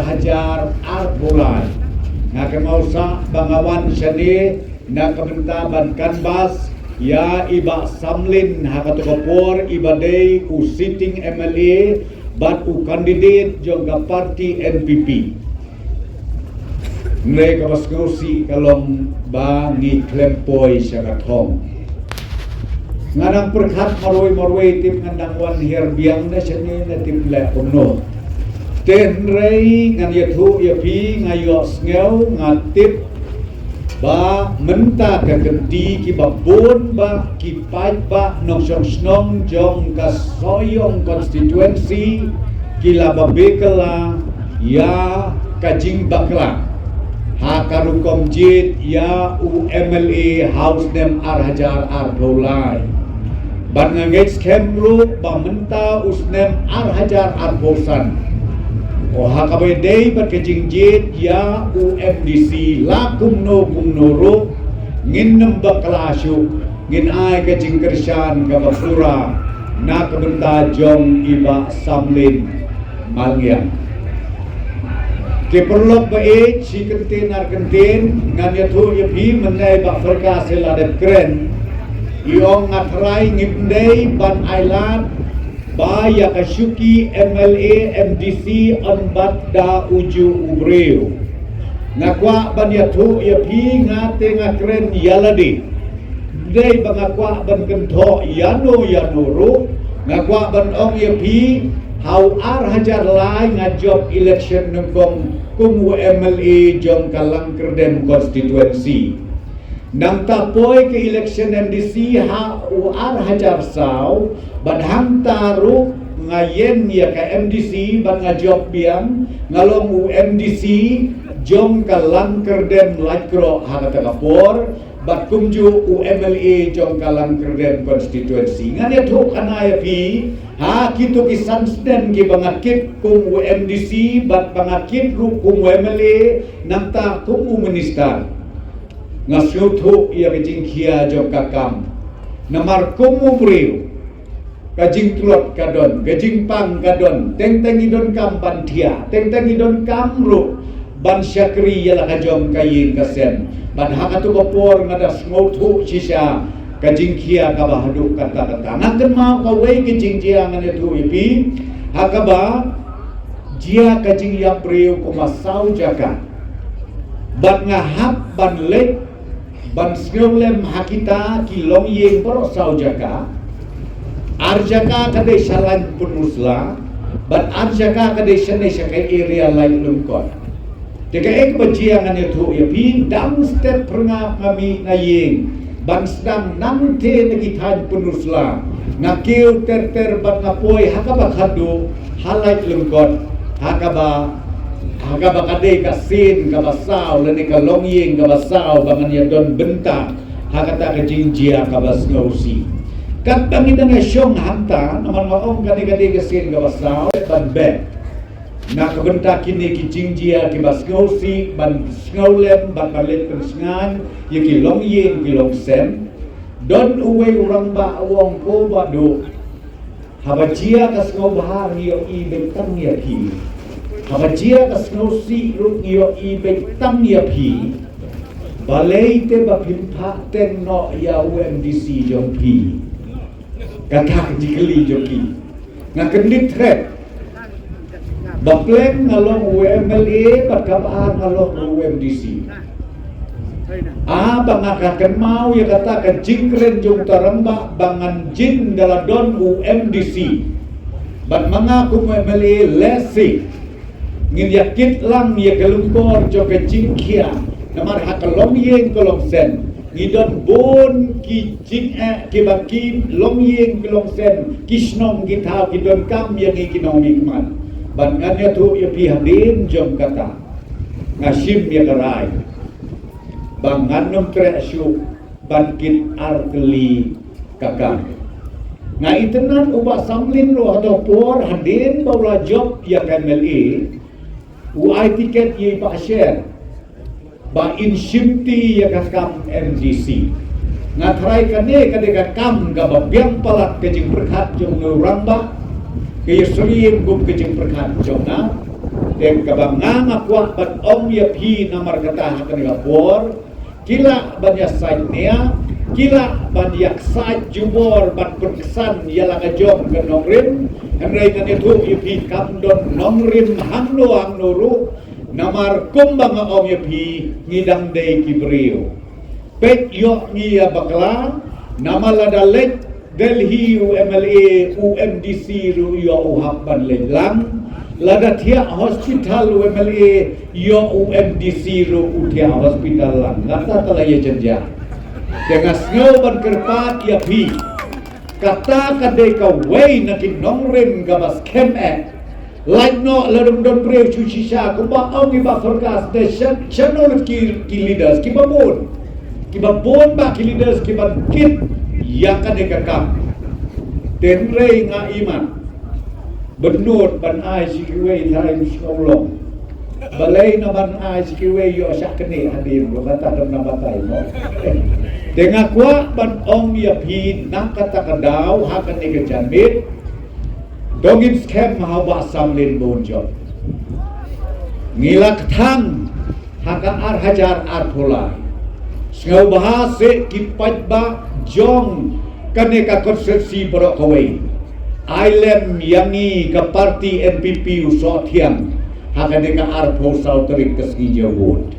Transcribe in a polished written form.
Arhajar Arbulai nga kemausa bangawan syani na kementaban kanbas ya iba samlin hakatukapor ibaday u sitting MLA bat u candidate jongga parti NPP mereka maskusi kalong bangi klempoy siya katong nganang perkat marway tim ngandang wan herbiang na siya na tim lepono tenrei ngan yathu yapi ngayos ngeu ngatip ba menta ka genti ki babon ba ki pait ba nong snong jong ka soyong constituency ki lababekala ya kajing bakla ha karukom jit ya u MLA house nem Arhajar Arbulai ban ngagets kemru ba menta usnem Arhajar Arbosan o hakabay day bat kajingjit ya UMDC la kumno ro ngin nambak klasyo ngin ay kajingkersyan kabapura na kabenta jong iba samlin malgyang keperlok ba si kentin arkentin ngan yathu yapi menay ba farka sila det kren iong ngatray ngipnday ban ailat Baya kasyuki MLA MDC anbat da uju ubreo ngakwa ban yathu yapi ngate ngakren yaladi day bangakwa ban kentho yano ro ngakwa ban ong yapi how Arhajar lai ngajob election nengkong kumu MLA jong kalang kerdem constituency nang tapoy ke election MDC ha u Arhajar saw badhang taru ngayen ya ka MDC ban ngajob biang ngalong u MDC jong kalang kerdem lakro hakata kapor bat kumju u MLA jong kalang kerdem constituency nganya thuk anaya pi ha kitu kisansden ki bangakit kum u MDC bat bangakit ru kum u MLA nang kum u minister ngasyuthu ia kajing kia jong kakam namar kumu breu kajing tulot kadon kajing pang kadon teng idon kam bantia teng idon kam ru ban syakri yala kajom kayin kasen ban hakatu kopor ngadas ngothu sisa kajing kia kabahadu kata ngaken mau kawai kajing jia ngane tu ipi hakaba jia kajing ya breu kumasau jaka ban ngahap ban lek ban sngolem hakita kilong yeng pro saujaka arjaka kadai salan punusla ban arjaka kadai sene sakai area lain lungkot teka ek bajiangan itu ya pin dam step pernah kami ngayeng ban sedang namte nagitan punusla ngakil ter ban ngapoy hakaba khadu halait lungkot hakaba kadai kasin kabasaw lani kalongyeng kabasaw bangan ya don benta hakata kajingjia kabas ngausi kat bangin na syong hanta naman maong kadai kasin kabasaw ban be na kabenta kini kijingjia kibas ngausi ban ngolem ban balit pensengan yaki longyeng kilongsen don uwe urang ba awong ko bado habajia kas ngobhar yo I bentang ya ki habajia kas ngausi ruk yo I bentang ya pi balai te bapimpa ten no ya UMDC jong pi kakak jikeli joki ngakendit threat bapleng ngalong UMLA pagkabaan ngalong UMDC bangakakan mau ya katakan jingkren jong taramba bangan jin daladon UMDC ban mengaku UMLA lesi ngin yakit lang ya kelungkor joke jingkia namar hakalong yeng kolong sen ngidon bon ki jing ki baki long yeng kolong sen kisnom gitau kidon kam yang ekonomi man ban nganya tu ya pihadin jom kata ngasim ya karai bang nganom kreasyu bangkit arteli kakak nga itenan ubah samlin lo atau por hadin baula job ya KMLA uai tiket ye pak share ba insimti ya kakam MDC ngatrai kane kakam gababiang palak kejing berkat jong nuramba kaya suriyim gum kejing berkat jong na Dan kabangang akuak bat om ya pi namar kata hakan ngapor kila banyak saitnya kila banyak sait jubor bat berkesan ialah ngajong ke nongrim henry kan itu ya pi kamdon nongrim hangno ru namar kumbang om ya pi ngidang day kibrio pek yok ngia bakla nama ladalek Delhi UMLA UMDC ru yo uhapan lelang lada tiak hospital UMLA yo UMDC ru utia hospital lang ngata telah ya jenja dengan snow ban kerpat ya pi kata kadai ka way nakin nongrim gabas kem like no ladum don breu chuchisha kumba ongi ba forecast station channel ki leaders ki babon ba ki leaders ki ban kit yang kadai kakam tenrei nga iman benut ban ai sikiwe thai mskolong balai na ban ai sikiwe yo sakne hadim kata dam nabatai mo dengan kuat ban ong ya pi nak kata kadau hakan ni kejanmit dongin scam mahawa samlin bonjot ngilak thang haka ar hajar ar pulai ngau bahase kipat ba jong kaneka konsepsi borok kawai Ailem yangi ke parti NPP usot yang haka deka arpo sauteri keski jawod